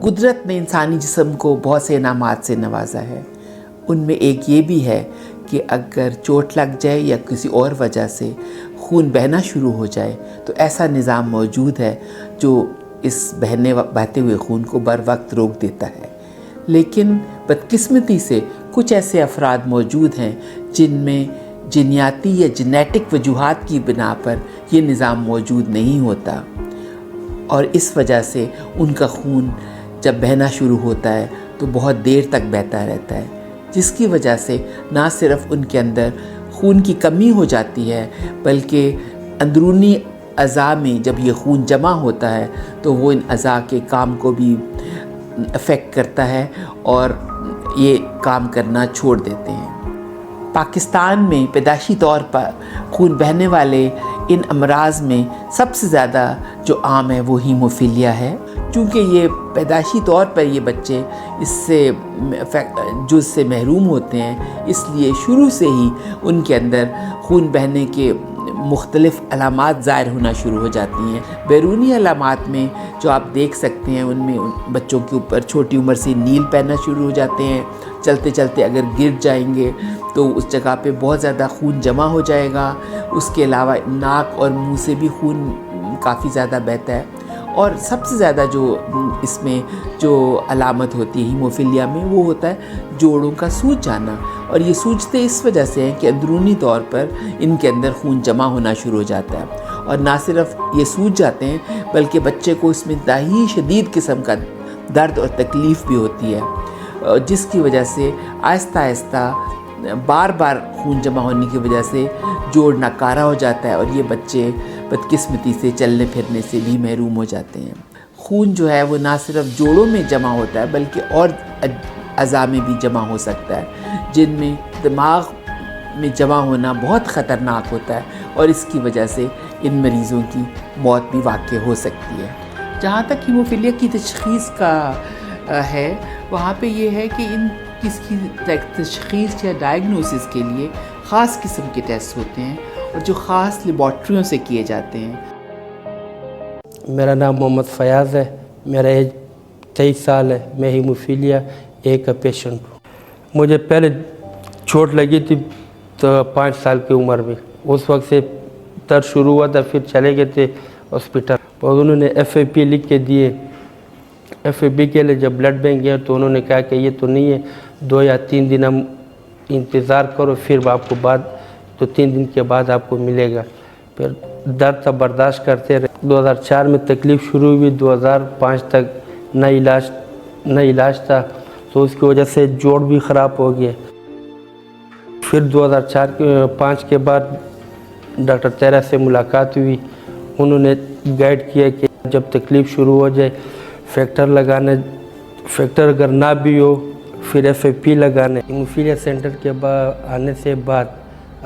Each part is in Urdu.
قدرت نے انسانی جسم کو بہت سے انعامات سے نوازا ہے. ان میں ایک یہ بھی ہے کہ اگر چوٹ لگ جائے یا کسی اور وجہ سے خون بہنا شروع ہو جائے تو ایسا نظام موجود ہے جو اس بہتے ہوئے خون کو بر وقت روک دیتا ہے. لیکن بدقسمتی سے کچھ ایسے افراد موجود ہیں جن میں جینیاتی یا جینیٹک وجوہات کی بنا پر یہ نظام موجود نہیں ہوتا، اور اس وجہ سے ان کا خون جب بہنا شروع ہوتا ہے تو بہت دیر تک بہتا رہتا ہے، جس کی وجہ سے نہ صرف ان کے اندر خون کی کمی ہو جاتی ہے بلکہ اندرونی اعضاء میں جب یہ خون جمع ہوتا ہے تو وہ ان اعضاء کے کام کو بھی افیکٹ کرتا ہے اور یہ کام کرنا چھوڑ دیتے ہیں. پاکستان میں پیدائشی طور پر خون بہنے والے ان امراض میں سب سے زیادہ جو عام ہے وہ ہیموفیلیا ہے. چونکہ یہ پیدائشی طور پر یہ بچے اس سے جز سے محروم ہوتے ہیں، اس لیے شروع سے ہی ان کے اندر خون بہنے کے مختلف علامات ظاہر ہونا شروع ہو جاتی ہیں. بیرونی علامات میں جو آپ دیکھ سکتے ہیں ان میں بچوں کے اوپر چھوٹی عمر سے نیل پہننا شروع ہو جاتے ہیں. چلتے چلتے اگر گر جائیں گے تو اس جگہ پہ بہت زیادہ خون جمع ہو جائے گا. اس کے علاوہ ناک اور منہ سے بھی خون کافی زیادہ بہتا ہے. اور سب سے زیادہ جو اس میں جو علامت ہوتی ہے ہیموفیلیا میں وہ ہوتا ہے جوڑوں کا سوج جانا. اور یہ سوجتے اس وجہ سے ہیں کہ اندرونی طور پر ان کے اندر خون جمع ہونا شروع ہو جاتا ہے، اور نہ صرف یہ سوج جاتے ہیں بلکہ بچے کو اس میں انتہائی شدید قسم کا درد اور تکلیف بھی ہوتی ہے، جس کی وجہ سے آہستہ آہستہ بار بار خون جمع ہونے کی وجہ سے جوڑ ناکارہ ہو جاتا ہے، اور یہ بچے بدقسمتی سے چلنے پھرنے سے بھی محروم ہو جاتے ہیں. خون جو ہے وہ نہ صرف جوڑوں میں جمع ہوتا ہے بلکہ اور اعضاء میں بھی جمع ہو سکتا ہے، جن میں دماغ میں جمع ہونا بہت خطرناک ہوتا ہے، اور اس کی وجہ سے ان مریضوں کی موت بھی واقع ہو سکتی ہے. جہاں تک ہیموفیلیا کی تشخیص کا ہے وہاں پہ یہ ہے کہ ان کس کی تشخیص یا ڈائگنوسس کے لیے خاص قسم کے ٹیسٹ ہوتے ہیں اور جو خاص لیبارٹریوں سے کیے جاتے ہیں. میرا نام محمد فیاض ہے، میرا ایج 23 سال ہے. میں ہیموفیلیا ایک کا پیشنٹ ہوں. مجھے پہلے چوٹ لگی تھی تو 5 سال کی عمر میں، اس وقت سے درد شروع ہوا تھا. پھر چلے گئے تھے ہاسپٹل اور انہوں نے FAP لکھ کے دیے. FAP کے لیے جب بلڈ بینک گیا تو انہوں نے کہا کہ یہ تو نہیں ہے، 2 یا 3 دن ہم انتظار کرو، پھر آپ کو بعد تو 3 دن کے بعد آپ کو ملے گا. پھر درد تھا، برداشت کرتے رہے. 2004 میں تکلیف شروع ہوئی، 2005 تک نہ علاج تھا، تو اس کی وجہ سے جوڑ بھی خراب ہو گیا. پھر 2005 کے بعد ڈاکٹر تیرا سے ملاقات ہوئی. انہوں نے گائیڈ کیا کہ جب تکلیف شروع ہو جائے فیکٹر اگر نہ بھی ہو پھر FAP لگانے. ہیموفیلیا سینٹر کے آنے سے بعد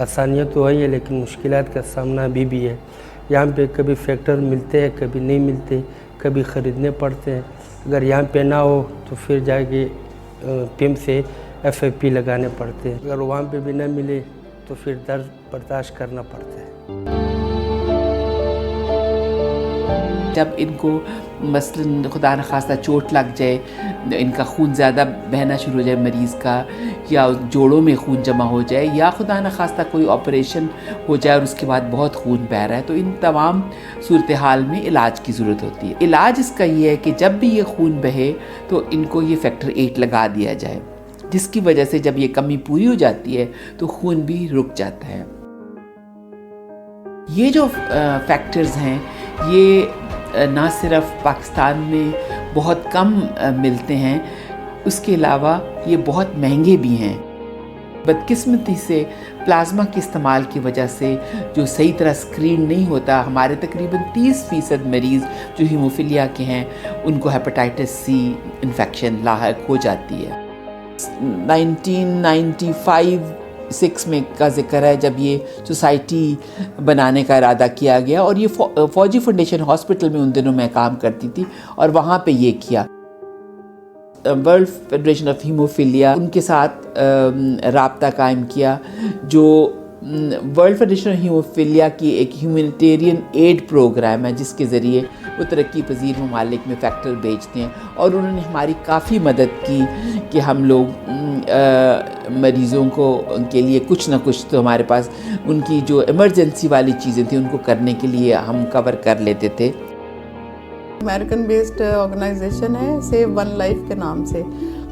آسانیاں تو ہے لیکن مشکلات کا سامنا بھی ہے. یہاں پہ کبھی فیکٹر ملتے ہیں، کبھی نہیں ملتے، کبھی خریدنے پڑتے ہیں. اگر یہاں پہ نہ ہو تو پھر جا کے پم سے FAP لگانے پڑتے ہیں. اگر وہاں پہ بھی نہ ملے تو پھر درد برداشت کرنا پڑتا ہے. جب ان کو مثلاً خدا نخواستہ چوٹ لگ جائے، ان کا خون زیادہ بہنا شروع ہو جائے مریض کا، یا جوڑوں میں خون جمع ہو جائے، یا خدا نخواستہ کوئی آپریشن ہو جائے اور اس کے بعد بہت خون بہہ رہا ہے، تو ان تمام صورتحال میں علاج کی ضرورت ہوتی ہے. علاج اس کا یہ ہے کہ جب بھی یہ خون بہے تو ان کو یہ فیکٹر 8 لگا دیا جائے، جس کی وجہ سے جب یہ کمی پوری ہو جاتی ہے تو خون بھی رک جاتا ہے. یہ جو فیکٹرز ہیں یہ نہ صرف پاکستان میں بہت کم ملتے ہیں، اس کے علاوہ یہ بہت مہنگے بھی ہیں. بدقسمتی سے پلازما کے استعمال کی وجہ سے جو صحیح طرح سکرین نہیں ہوتا، ہمارے تقریباً 30% مریض جو ہیموفیلیا کے ہیں ان کو ہیپاٹائٹس C انفیکشن لاحق ہو جاتی ہے. 1995-6 میں کا ذکر ہے جب یہ سوسائٹی بنانے کا ارادہ کیا گیا، اور یہ فوجی فاؤنڈیشن ہاسپٹل میں ان دنوں میں کام کرتی تھی اور وہاں پہ یہ کیا. ورلڈ فیڈریشن آف ہیموفیلیا ان کے ساتھ رابطہ قائم کیا جو ورلڈ فیڈریشن آف ہیموفیلیا کی ایک ہیومینیٹیرین ایڈ پروگرام ہے جس کے ذریعے وہ ترقی پذیر ممالک میں فیکٹر بھیجتے ہیں، اور انہوں نے ہماری کافی مدد کی کہ ہم لوگ مریضوں کو ان کے لیے کچھ نہ کچھ تو ہمارے پاس ان کی جو ایمرجنسی والی چیزیں تھیں ان کو کرنے کے لیے ہم کور کر لیتے تھے۔ امریکن بیسڈ آرگنائزیشن ہے سیو ون لائف کے نام سے،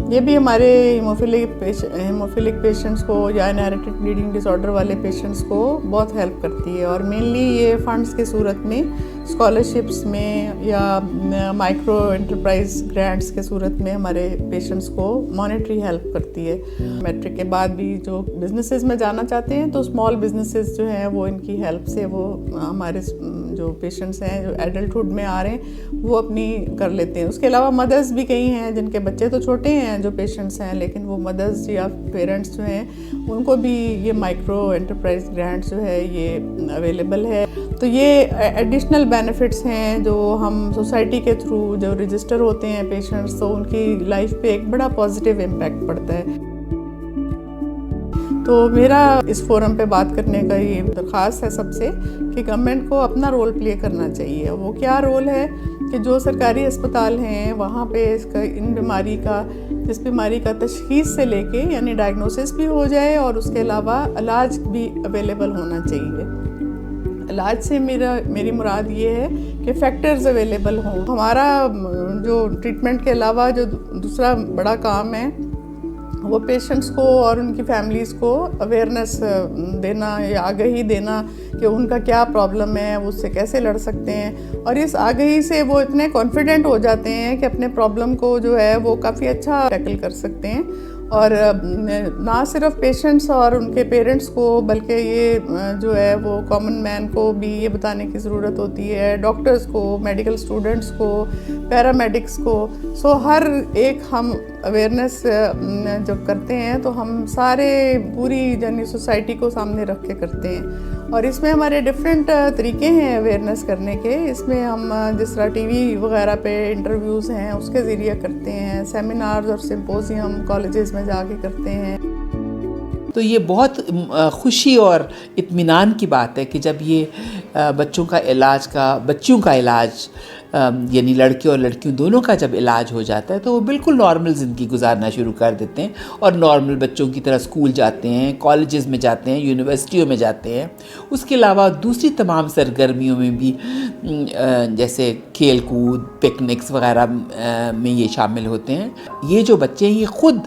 یہ بھی ہمارے ہیموفیلک پیشنٹس کو یا انہیریٹڈ بلیڈنگ ڈس آرڈر والے پیشنٹس کو بہت ہیلپ کرتی ہے، اور مینلی یہ فنڈس کی صورت میں اسکالرشپس میں یا مائکرو انٹرپرائز گرانٹس کے صورت میں ہمارے پیشنٹس کو مانیٹری ہیلپ کرتی ہے۔ میٹرک کے بعد بھی جو بزنسز میں جانا چاہتے ہیں تو اسمال بزنسز جو ہیں وہ ان کی ہیلپ سے وہ ہمارے جو پیشنٹس ہیں جو ایڈلٹہڈ میں آ رہے ہیں وہ اپنی کر لیتے ہیں۔ اس کے علاوہ مدرس بھی کئی ہیں جن کے بچے تو چھوٹے ہیں جو پیشنٹس ہیں، لیکن وہ مدرس یا پیرنٹس جو ہیں ان کو بھی یہ مائکرو انٹرپرائز گرانٹس جو ہے یہ اویلیبل ہے۔ تو یہ ایڈیشنل بینیفٹس ہیں جو ہم سوسائٹی کے تھرو جو رجسٹر ہوتے ہیں پیشنٹس، تو ان کی لائف پہ ایک بڑا پازیٹیو امپیکٹ پڑتا ہے۔ تو میرا اس فورم پہ بات کرنے کا یہ درخواست ہے سب سے کہ گورنمنٹ کو اپنا رول پلے کرنا چاہیے۔ وہ کیا رول ہے کہ جو سرکاری اسپتال ہیں وہاں پہ اس بیماری کا تشخیص سے لے کے یعنی ڈائگنوسس بھی ہو جائے، اور اس کے علاوہ علاج بھی اویلیبل ہونا چاہیے۔ علاج سے میری مراد یہ ہے کہ فیکٹرز اویلیبل ہوں۔ ہمارا جو ٹریٹمنٹ کے علاوہ جو دوسرا بڑا کام ہے وہ پیشنٹس کو اور ان کی فیملیز کو اویئرنیس دینا یا آگہی دینا کہ ان کا کیا پرابلم ہے، وہ اس سے کیسے لڑ سکتے ہیں، اور اس آگہی سے وہ اتنے کانفیڈنٹ ہو جاتے ہیں کہ اپنے پرابلم کو جو ہے وہ کافی اچھا ٹیکل کر سکتے ہیں۔ اور نہ صرف پیشنٹس اور ان کے پیرنٹس کو بلکہ یہ جو ہے وہ کامن مین کو بھی یہ بتانے کی ضرورت ہوتی ہے، ڈاکٹرز کو، میڈیکل اسٹوڈنٹس کو، پیرامیڈکس کو۔ سو ہر ایک ہم اویئرنیس جب کرتے ہیں تو ہم سارے پوری یعنی سوسائٹی کو سامنے رکھ کے کرتے ہیں، اور اس میں ہمارے ڈفرینٹ طریقے ہیں اویئرنیس کرنے کے۔ اس میں ہم جس طرح ٹی وی وغیرہ پہ انٹرویوز ہیں اس کے ذریعے کرتے ہیں، سیمینارز اور سمپوزیم کالجز میں جا کے کرتے ہیں۔ تو یہ بہت خوشی اور اطمینان کی بات ہے کہ جب یہ بچوں کا علاج یعنی لڑکے اور لڑکیوں دونوں کا جب علاج ہو جاتا ہے تو وہ بالکل نارمل زندگی گزارنا شروع کر دیتے ہیں، اور نارمل بچوں کی طرح اسکول جاتے ہیں، کالجز میں جاتے ہیں، یونیورسٹیوں میں جاتے ہیں۔ اس کے علاوہ دوسری تمام سرگرمیوں میں بھی جیسے کھیل کود، پکنکس وغیرہ میں یہ شامل ہوتے ہیں۔ یہ جو بچے ہیں یہ خود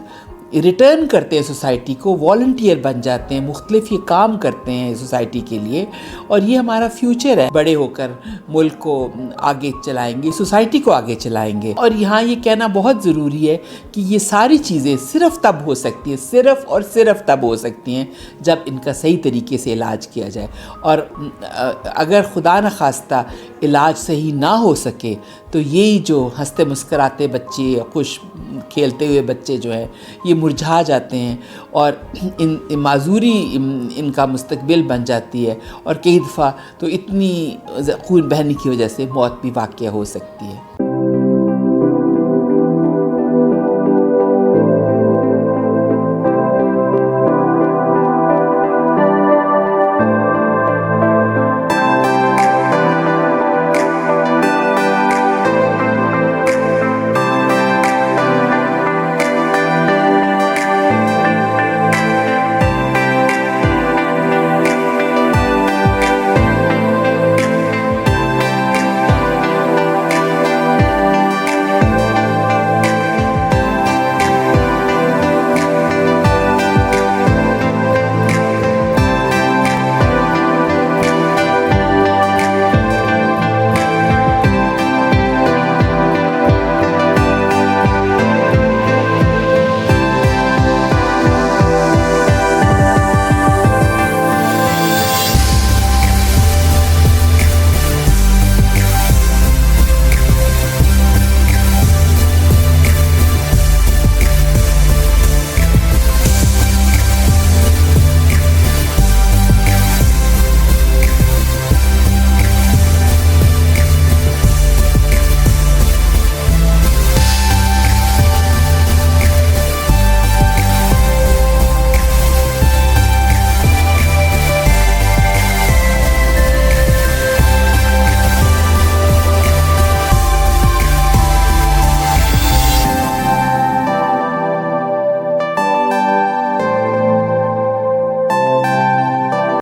ریٹرن کرتے ہیں سوسائٹی کو، والنٹیئر بن جاتے ہیں، مختلف یہ کام کرتے ہیں سوسائٹی کے لیے، اور یہ ہمارا فیوچر ہے۔ بڑے ہو کر ملک کو آگے چلائیں گے، سوسائٹی کو آگے چلائیں گے۔ اور یہاں یہ کہنا بہت ضروری ہے کہ یہ ساری چیزیں صرف تب ہو سکتی ہیں، صرف اور صرف تب ہو سکتی ہیں جب ان کا صحیح طریقے سے علاج کیا جائے، اور اگر خدا نخواستہ علاج صحیح نہ ہو سکے تو یہی جو ہنستے مسکراتے بچے، خوش کھیلتے ہوئے بچے جو ہیں یہ مرجھا جاتے ہیں، اور معذوری ان کا مستقبل بن جاتی ہے، اور کئی دفعہ تو اتنی خون بہنے کی وجہ سے موت بھی واقع ہو سکتی ہے۔